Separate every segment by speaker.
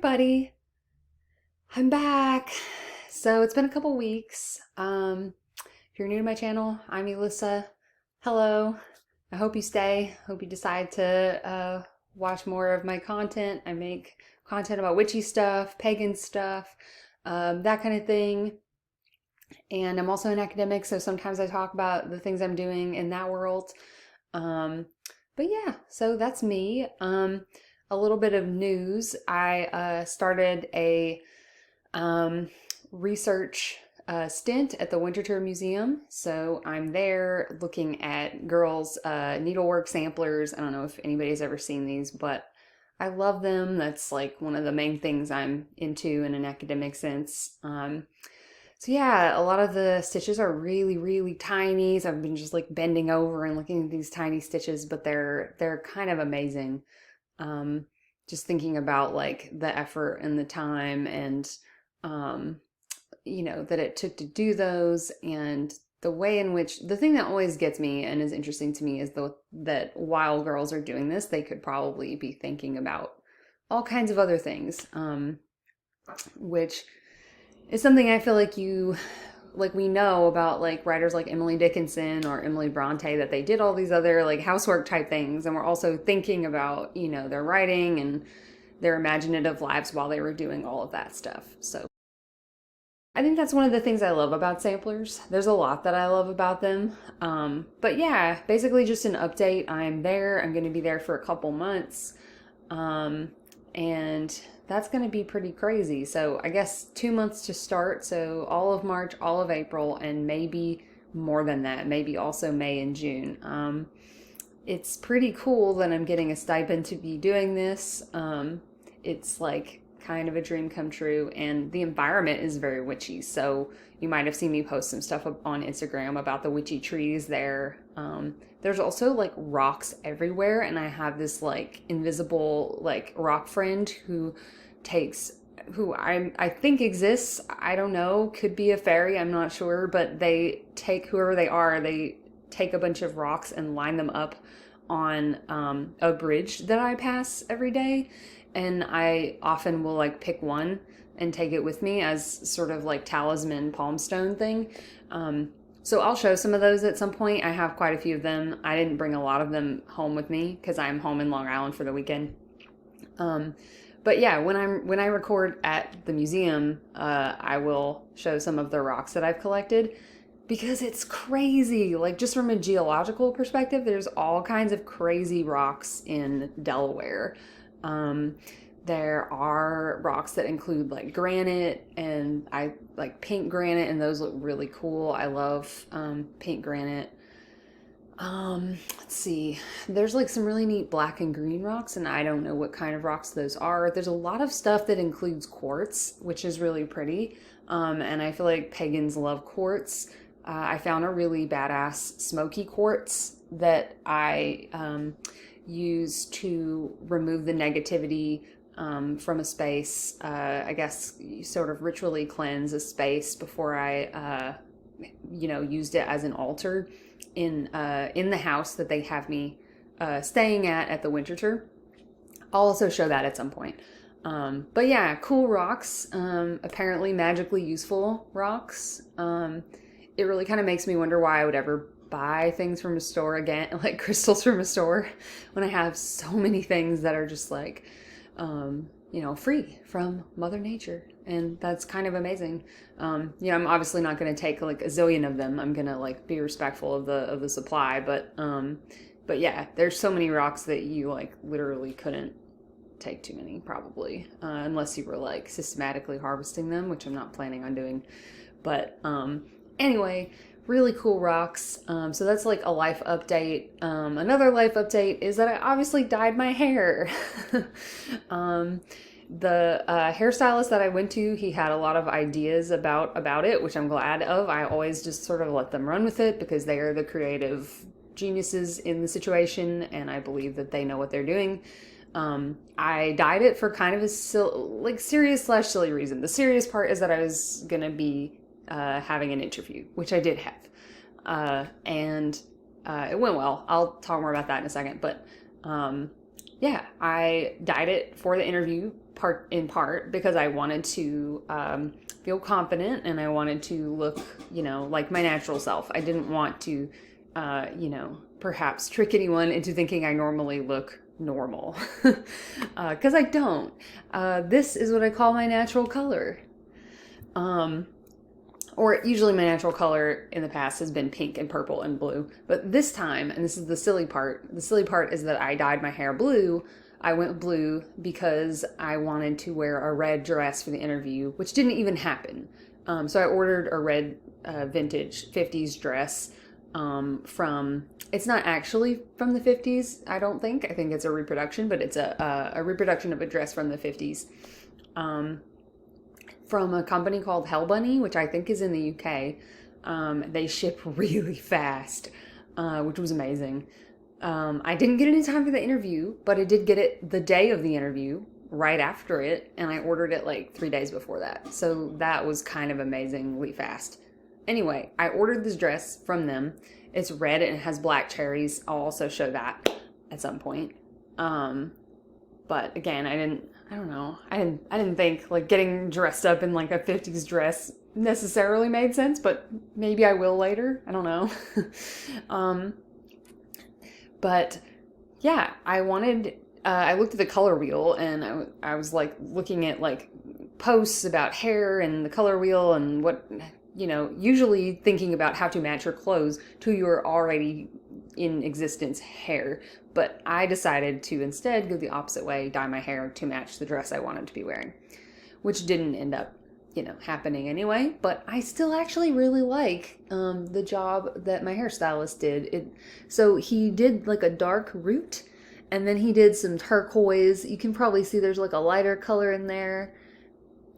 Speaker 1: everybody. I'm back. So it's been a couple weeks. If you're new to my channel, I'm Elissa. Hello. I hope you stay. Hope you decide to watch more of my content. I make content about witchy stuff, pagan stuff, that kind of thing. And I'm also an academic, so sometimes I talk about the things I'm doing in that world. Um, but yeah, so that's me. A little bit of news. I started a research stint at the Winterthur Museum. So I'm there looking at girls' needlework samplers. I don't know if anybody's ever seen these, but I love them. That's like one of the main things I'm into in an academic sense. So yeah, a lot of the stitches are really, really tiny. So I've been just like bending over and looking at these tiny stitches, but they're kind of amazing. Um, just thinking about like the effort and the time and um, that it took to do those, and the way in which the thing that always gets me and is interesting to me is that while girls are doing this, they could probably be thinking about all kinds of other things, which is something I feel like we know about like writers like Emily Dickinson or Emily Bronte, that they did all these other like housework type things and were also thinking about, their writing and their imaginative lives while they were doing all of that stuff. So I think that's one of the things I love about samplers. There's a lot that I love about them. But yeah, basically just an update. I'm there. I'm going to be there for a couple months. And that's going to be pretty crazy. So I guess 2 months to start. So all of March, all of April, and maybe more than that, maybe also May and June. It's pretty cool that I'm getting a stipend to be doing this. It's like kind of a dream come true, and the environment is very witchy. So you might have seen me post some stuff on Instagram about the witchy trees there. There's also like rocks everywhere, and I have this like invisible like rock friend who I think exists. I don't know, could be a fairy, I'm not sure, but they take whoever they are, they take a bunch of rocks and line them up on a bridge that I pass every day. And I often will like pick one and take it with me as sort of like talisman palm stone thing. So I'll show some of those at some point. I have quite a few of them. I didn't bring a lot of them home with me because I'm home in Long Island for the weekend. But yeah, when I record at the museum, I will show some of the rocks that I've collected, because it's crazy. Like just from a geological perspective, there's all kinds of crazy rocks in Delaware. There are rocks that include like granite, and I like pink granite, and those look really cool. I love pink granite. Let's see. There's like some really neat black and green rocks, and I don't know what kind of rocks those are. There's a lot of stuff that includes quartz, which is really pretty. And I feel like pagans love quartz. I found a really badass smoky quartz that I use to remove the negativity from a space. I guess you sort of ritually cleanse a space before I, used it as an altar in the house that they have me staying at the Winterthur. I'll also show that at some point. But yeah, cool rocks. Apparently magically useful rocks. It really kind of makes me wonder why I would ever buy things from a store again, like crystals from a store, when I have so many things that are just like, free from Mother Nature. And that's kind of amazing. I'm obviously not going to take like a zillion of them. I'm going to like be respectful of the supply, but yeah, there's so many rocks that you like literally couldn't take too many probably, unless you were like systematically harvesting them, which I'm not planning on doing. But, anyway, really cool rocks. So that's like a life update. Another life update is that I obviously dyed my hair. The hairstylist that I went to, he had a lot of ideas about it, which I'm glad of. I always just sort of let them run with it because they are the creative geniuses in the situation, and I believe that they know what they're doing. I dyed it for kind of a serious/silly reason. The serious part is that I was gonna be having an interview, which I did have, and it went well. I'll talk more about that in a second, but yeah, I dyed it for the interview in part because I wanted to feel confident and I wanted to look, like my natural self. I didn't want to, perhaps trick anyone into thinking I normally look normal, because I don't. This is what I call my natural color. Or usually my natural color in the past has been pink and purple and blue. But this time, and this is the silly part is that I dyed my hair blue. I went blue because I wanted to wear a red dress for the interview, which didn't even happen. So I ordered a red vintage 50s dress it's not actually from the 50s, I don't think. I think it's a reproduction, but it's a reproduction of a dress from the 50s. From a company called Hell Bunny, which I think is in the UK. They ship really fast, which was amazing. I didn't get it in time for the interview, but I did get it the day of the interview, right after it, and I ordered it like 3 days before that. So that was kind of amazingly fast. Anyway, I ordered this dress from them. It's red and it has black cherries. I'll also show that at some point. But again, I didn't think like getting dressed up in like a 50s dress necessarily made sense, but maybe I will later. I don't know. But yeah, I looked at the color wheel and I was like looking at like posts about hair and the color wheel and what, usually thinking about how to match your clothes to your already in existence hair. But I decided to instead go the opposite way, dye my hair to match the dress I wanted to be wearing, which didn't end up, happening anyway. But I still actually really like the job that my hairstylist did. So he did like a dark root, and then he did some turquoise. You can probably see there's like a lighter color in there.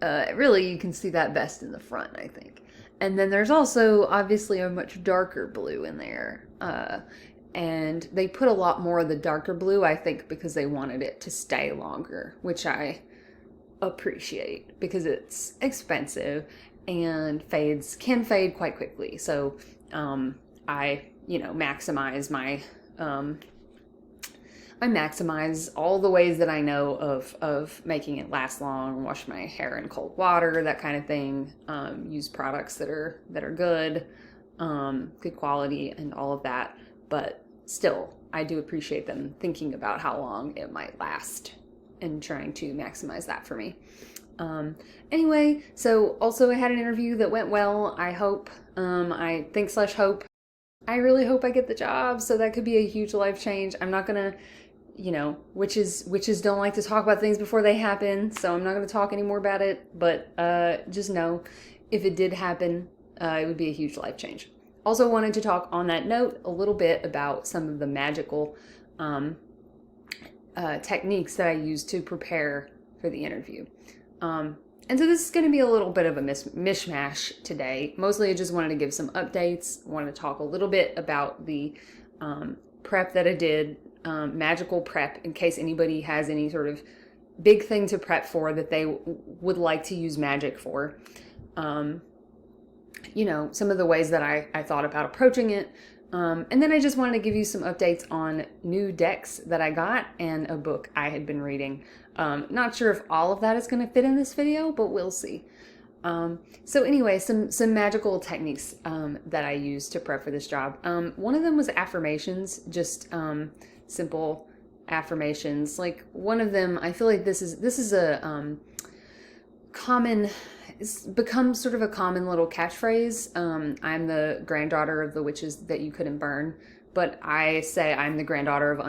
Speaker 1: Really, you can see that best in the front, I think. And then there's also obviously a much darker blue in there. And they put a lot more of the darker blue, I think, because they wanted it to stay longer, which I appreciate because it's expensive and can fade quite quickly. So I maximize I maximize all the ways that I know of making it last long. Wash my hair in cold water, that kind of thing. Use products that are good, good quality, and all of that. But still, I do appreciate them thinking about how long it might last and trying to maximize that for me. Anyway, so also I had an interview that went well. I hope, hope. I really hope I get the job, so that could be a huge life change. I'm not gonna, witches don't like to talk about things before they happen, so I'm not gonna talk any more about it, but just know, if it did happen, it would be a huge life change. Also wanted to talk on that note a little bit about some of the magical techniques that I use to prepare for the interview. And so this is going to be a little bit of a mishmash today. Mostly I just wanted to give some updates. I wanted to talk a little bit about the prep that I did, magical prep, in case anybody has any sort of big thing to prep for that they would like to use magic for. Some of the ways that I thought about approaching it. And then I just wanted to give you some updates on new decks that I got and a book I had been reading. Not sure if all of that is going to fit in this video, but we'll see. So anyway, some magical techniques that I used to prep for this job. One of them was affirmations, just simple affirmations. Like one of them, I feel like this is a common. It's become sort of a common little catchphrase. I'm the granddaughter of the witches that you couldn't burn, but I say I'm the granddaughter of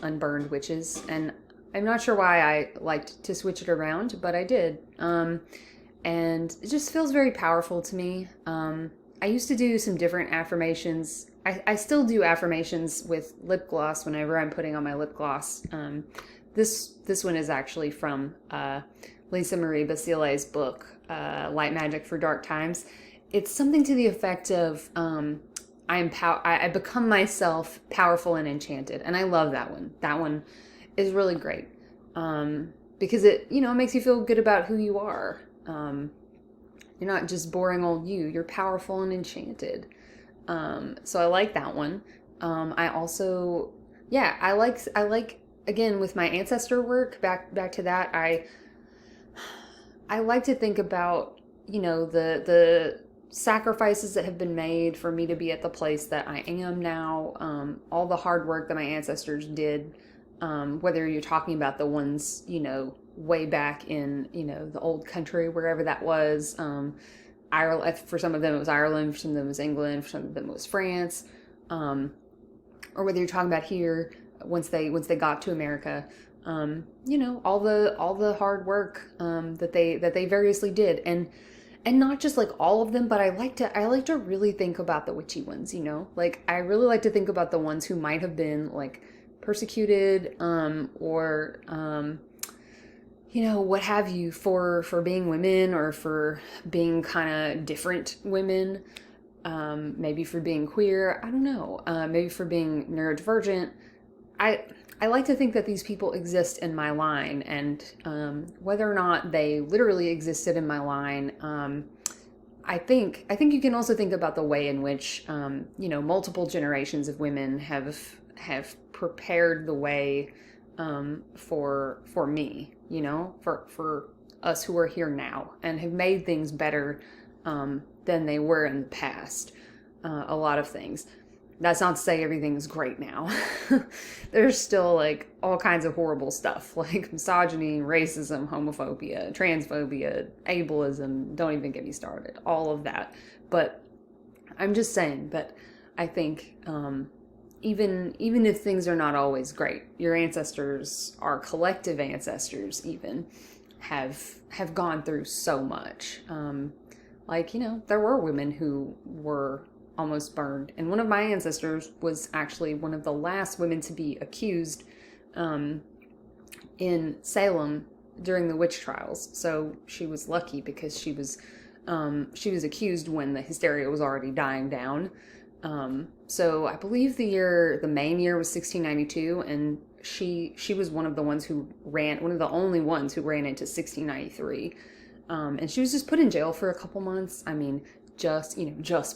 Speaker 1: unburned witches, and I'm not sure why I liked to switch it around, but I did. And it just feels very powerful to me. I used to do some different affirmations. I still do affirmations with lip gloss whenever I'm putting on my lip gloss. This one is actually from Lisa Marie Basile's book, Light Magic for Dark Times. It's something to the effect of I become myself, powerful and enchanted, and I love that one. That one is really great because it makes you feel good about who you are. You're not just boring old you. You're powerful and enchanted. So I like that one. I also, I like again with my ancestor work. Back to that. I like to think about, the sacrifices that have been made for me to be at the place that I am now, all the hard work that my ancestors did, whether you're talking about the ones, way back in, the old country, wherever that was. Ireland, for some of them it was Ireland, for some of them it was England, for some of them it was France, um, or whether you're talking about here once they got to America, all the hard work that they variously did, and not just like all of them, but I like to really think about the witchy ones, like I really like to think about the ones who might have been like persecuted, or what have you, for being women, or for being kind of different women, maybe for being queer, I don't know, maybe for being neurodivergent. I I like to think that these people exist in my line, and whether or not they literally existed in my line, I think you can also think about the way in which multiple generations of women have prepared the way, for me, for us who are here now, and have made things better, than they were in the past. A lot of things. That's not to say everything is great now. There's still like all kinds of horrible stuff like misogyny, racism, homophobia, transphobia, ableism. Don't even get me started. All of that. But I'm just saying that I think, even if things are not always great, your ancestors, our collective ancestors, even have gone through so much. There were women who were almost burned. And one of my ancestors was actually one of the last women to be accused, in Salem during the witch trials. So she was lucky because she was accused when the hysteria was already dying down. So I believe the main year was 1692, and she was one of the only ones who ran into 1693. And she was just put in jail for a couple months. I mean, just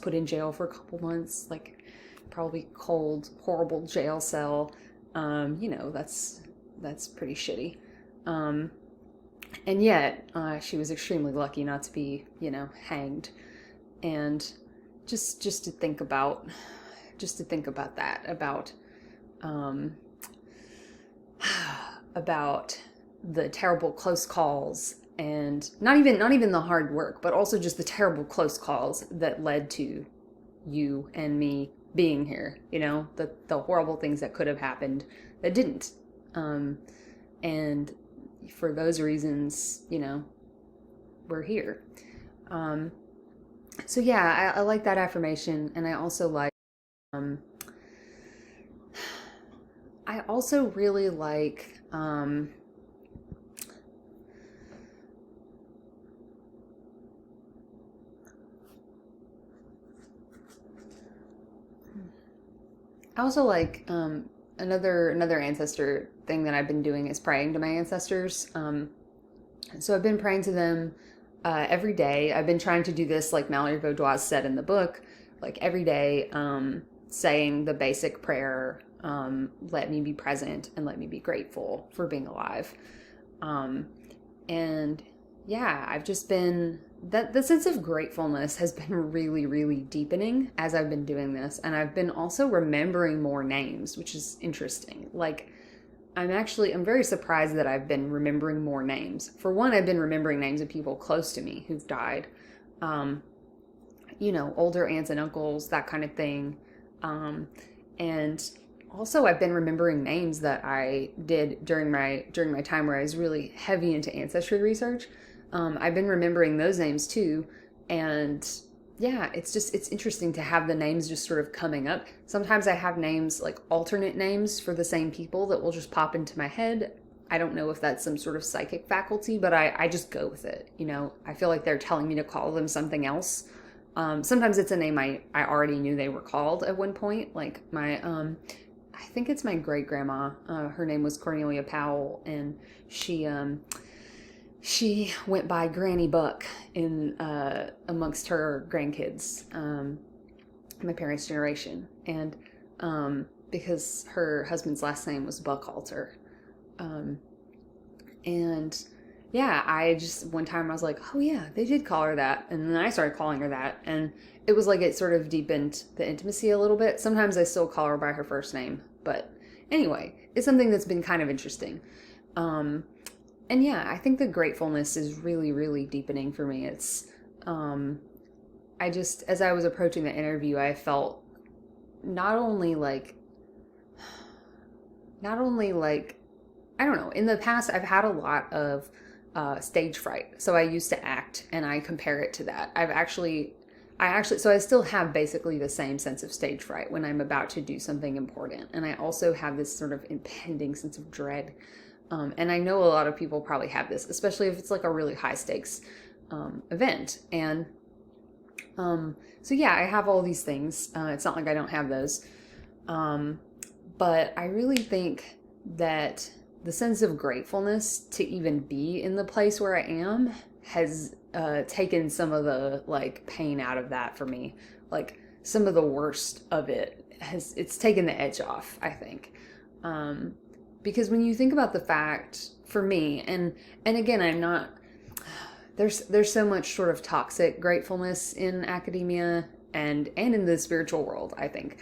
Speaker 1: put in jail for a couple months, like probably cold, horrible jail cell. That's pretty shitty. And yet, she was extremely lucky not to be, hanged. And just to think about that, about the terrible close calls, and not even the hard work, but also just the terrible close calls that led to you and me being here, the horrible things that could have happened that didn't. And for those reasons, we're here. So yeah, I like that affirmation. And I also really like, another ancestor thing that I've been doing is praying to my ancestors. So I've been praying to them, every day. I've been trying to do this, like Mallory Vaudois said in the book, like every day, saying the basic prayer, let me be present and let me be grateful for being alive. And yeah, I've just been, that the sense of gratefulness has been really, really deepening as I've been doing this. And I've been also remembering more names, which is interesting. Like, I'm very surprised that I've been remembering more names. For one, I've been remembering names of people close to me who've died. Older aunts and uncles, that kind of thing. And also I've been remembering names that I did during my time where I was really heavy into ancestry research. I've been remembering those names too. And yeah, it's interesting to have the names just sort of coming up. Sometimes I have names, like alternate names for the same people, that will just pop into my head. I don't know if that's some sort of psychic faculty, but I just go with it. I feel like they're telling me to call them something else. Sometimes it's a name I already knew they were called at one point. Like I think it's my great grandma. Her name was Cornelia Powell, and she went by Granny Buck in amongst her grandkids, my parents' generation, and because her husband's last name was Buckhalter, and yeah, I just, one time I was like, oh yeah, they did call her that. And then I started calling her that. And it was like it sort of deepened the intimacy a little bit. Sometimes I still call her by her first name. But anyway, it's something that's been kind of interesting. Um, and yeah, I think the gratefulness is really, really deepening for me. Um, I just, as I was approaching the interview, I felt not only like, not only like, I don't know, in the past, I've had a lot of stage fright. So I used to act and I compare it to that. So I still have basically the same sense of stage fright when I'm about to do something important. And I also have this sort of impending sense of dread. And I know a lot of people probably have this, especially if it's like a really high stakes event. And so yeah, I have all these things. It's not like I don't have those. But I really think that the sense of gratefulness to even be in the place where I am has taken some of the like pain out of that for me. Like some of the worst of it's taken the edge off, I think. Because when you think about the fact for me, and again, I'm not, there's so much sort of toxic gratefulness in academia and in the spiritual world, I think.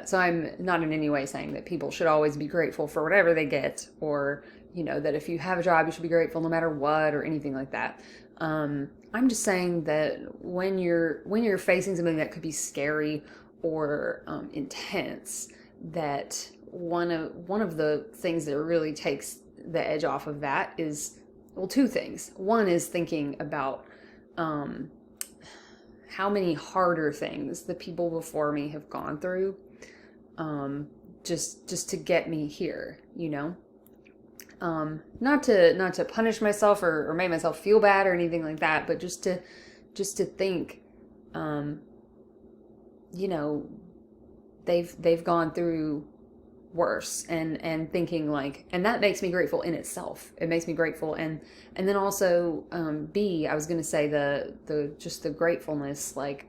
Speaker 1: So I'm not in any way saying that people should always be grateful for whatever they get, or, you know, that if you have a job, you should be grateful no matter what, or anything like that. I'm just saying that when you're facing something that could be scary or intense, that one of the things that really takes the edge off of that is, well, two things. One is thinking about how many harder things the people before me have gone through, just to get me here, you know. Not to punish myself or make myself feel bad or anything like that, but just to think, you know, they've gone through worse, and thinking like, and that makes me grateful in itself. It makes me grateful. And then also, I was going to say just the gratefulness, like,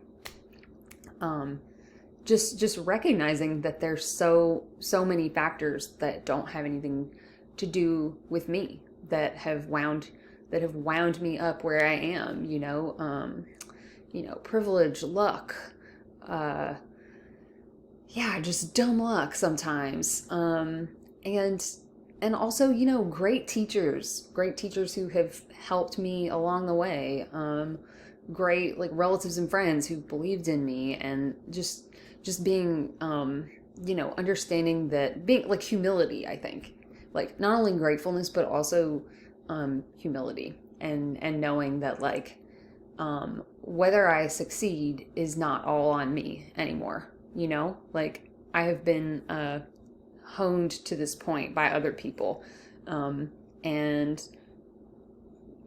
Speaker 1: just recognizing that there's so many factors that don't have anything to do with me that have wound me up where I am, you know, privilege, luck, just dumb luck sometimes. And also, you know, great teachers who have helped me along the way. Great, like, relatives and friends who believed in me, and just being, you know, understanding that, being like humility, I think, like not only gratefulness, but also, humility, and knowing that, like, whether I succeed is not all on me anymore. You know, like, I have been honed to this point by other people. And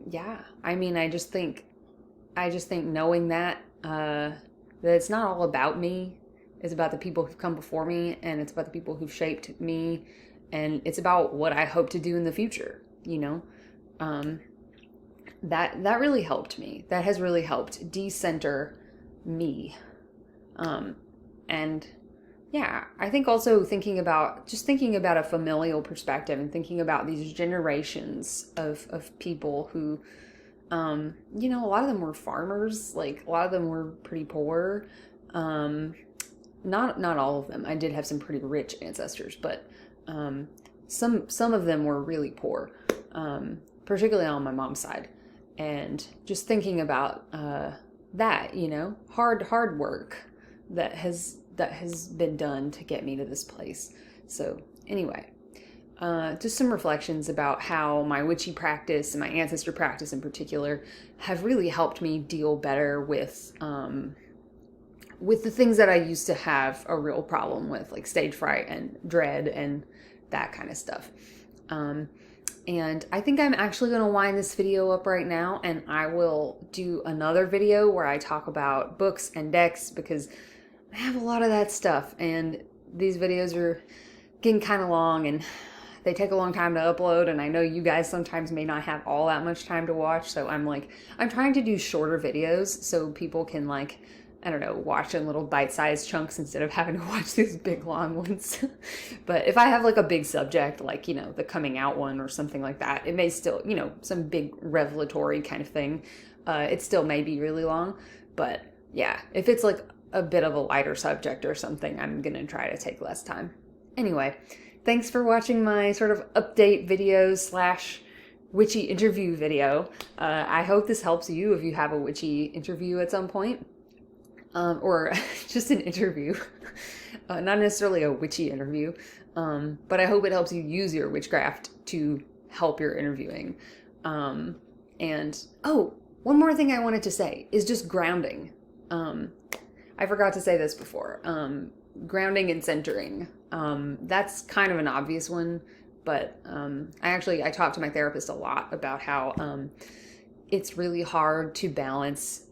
Speaker 1: yeah, I mean, I just think knowing that it's not all about me. It's about the people who've come before me, and it's about the people who've shaped me, and it's about what I hope to do in the future, you know. That really helped me. That has really helped decenter me. And yeah, I think also thinking about a familial perspective, and thinking about these generations of people who, you know, a lot of them were farmers, like a lot of them were pretty poor. Not all of them. I did have some pretty rich ancestors, but some of them were really poor, particularly on my mom's side. And just thinking about that, you know, hard work that has been done to get me to this place. So anyway, just some reflections about how my witchy practice, and my ancestor practice in particular, have really helped me deal better with the things that I used to have a real problem with, like stage fright and dread and that kind of stuff. And I think I'm actually going to wind this video up right now, and I will do another video where I talk about books and decks, because I have a lot of that stuff, and these videos are getting kind of long, and they take a long time to upload, and I know you guys sometimes may not have all that much time to watch, so I'm trying to do shorter videos so people can, like, I don't know, watching little bite-sized chunks instead of having to watch these big long ones. But if I have like a big subject, like, you know, the coming out one or something like that, it may still, you know, some big revelatory kind of thing, it still may be really long. But yeah, if it's like a bit of a lighter subject or something, I'm gonna try to take less time. Anyway, thanks for watching my sort of update video slash witchy interview video. I hope this helps you if you have a witchy interview at some point. Or just an interview, not necessarily a witchy interview, but I hope it helps you use your witchcraft to help your interviewing. And, oh, one more thing I wanted to say is just grounding. I forgot to say this before. Grounding and centering. That's kind of an obvious one, but I talked to my therapist a lot about how it's really hard to balance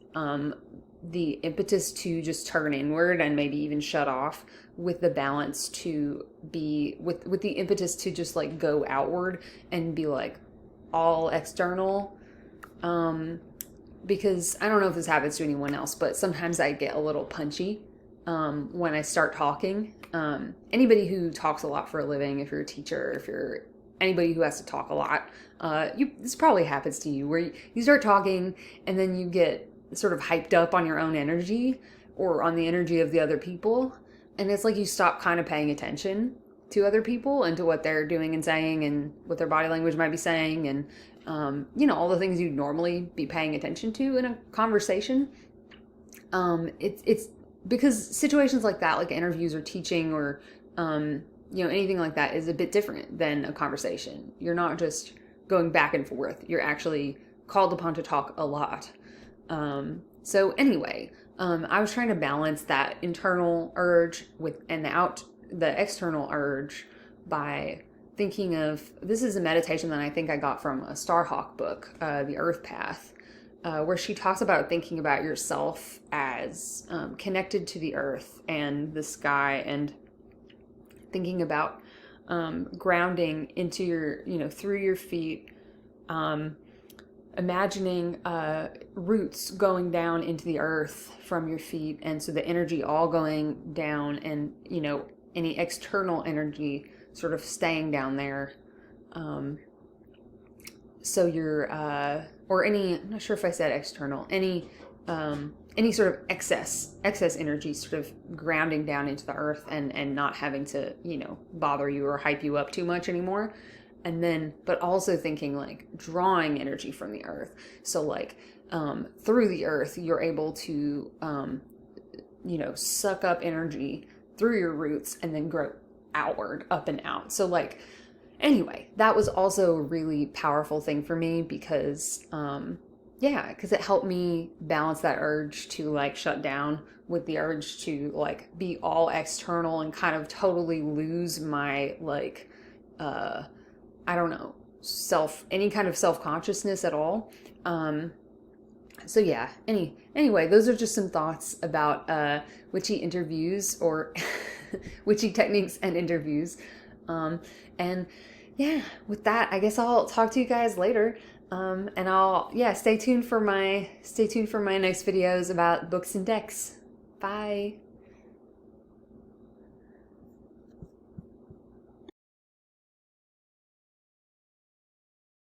Speaker 1: the impetus to just turn inward and maybe even shut off with the balance to be with the impetus to just like go outward and be like all external. Because I don't know if this happens to anyone else, but sometimes I get a little punchy when I start talking. Anybody who talks a lot for a living, if you're a teacher, if you're anybody who has to talk a lot, this probably happens to you, where you start talking and then you get sort of hyped up on your own energy or on the energy of the other people. And it's like you stop kind of paying attention to other people and to what they're doing and saying and what their body language might be saying and, you know, all the things you'd normally be paying attention to in a conversation. It's because situations like that, like interviews or teaching or, you know, anything like that is a bit different than a conversation. You're not just going back and forth. You're actually called upon to talk a lot. So anyway, I was trying to balance that internal urge and the external urge by thinking of, this is a meditation that I think I got from a Starhawk book, The Earth Path, where she talks about thinking about yourself as connected to the earth and the sky, and thinking about grounding into your, you know, through your feet, imagining roots going down into the earth from your feet, and so the energy all going down, and, you know, any external energy sort of staying down there. So you're or any, I'm not sure if I said external, any sort of excess energy sort of grounding down into the earth and not having to, you know, bother you or hype you up too much anymore. And then, but also thinking like drawing energy from the earth. So like, through the earth, you're able to, you know, suck up energy through your roots and then grow outward, up and out. So like, anyway, that was also a really powerful thing for me because, because it helped me balance that urge to like shut down with the urge to like be all external and kind of totally lose my like, I don't know, any kind of self-consciousness at all. So yeah, anyway, those are just some thoughts about witchy interviews or witchy techniques and interviews. And yeah, with that, I guess I'll talk to you guys later. And stay tuned for my next videos about books and decks. Bye.